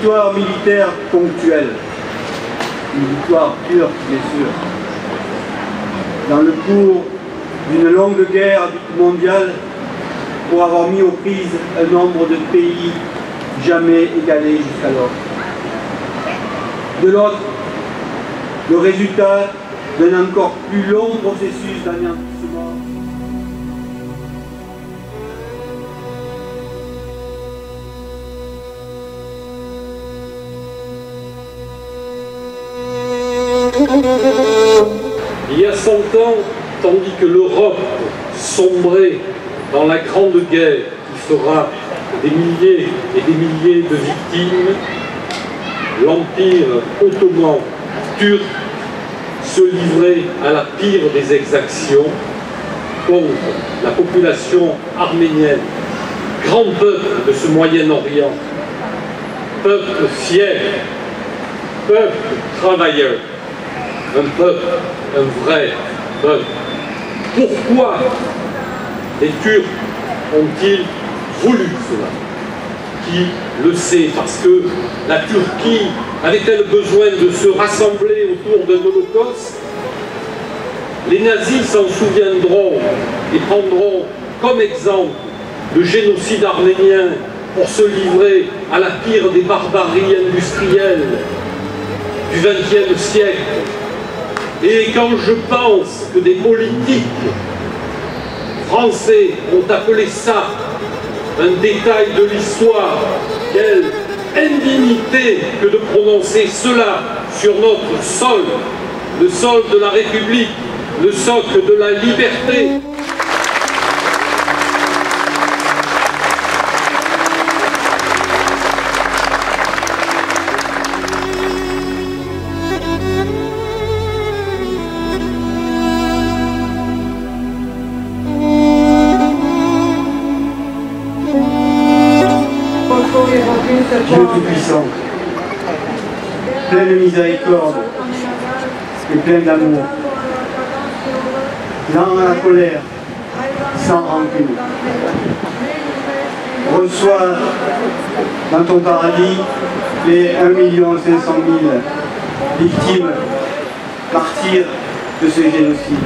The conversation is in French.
victoire militaire ponctuelle, une victoire pure, bien sûr. Dans le cours d'une longue guerre dite mondiale, pour avoir mis aux prises un nombre de pays jamais égalé jusqu'alors. De l'autre, le résultat d'un encore plus long processus d'anéantissement. Il y a 100 ans, tandis que l'Europe sombrait dans la grande guerre qui fera des milliers et des milliers de victimes, l'Empire ottoman turc se livrait à la pire des exactions contre la population arménienne, grand peuple de ce Moyen-Orient, peuple fier, peuple travailleur, un peuple, un vrai peuple. Pourquoi les Turcs ont-ils voulu cela? Qui le sait? Parce que la Turquie avait-elle besoin de se rassembler autour d'un holocauste? Les nazis s'en souviendront et prendront comme exemple le génocide arménien pour se livrer à la pire des barbaries industrielles du XXe siècle. Et quand je pense que des politiques français ont appelé ça un détail de l'histoire, quelle indignité que de prononcer cela sur notre sol, le sol de la République, le socle de la liberté. Dieu Tout-Puissant, plein de miséricorde et plein d'amour, lent à la colère, sans rancune. Reçois dans ton paradis les 1 500 000 victimes, martyrs de ce génocide.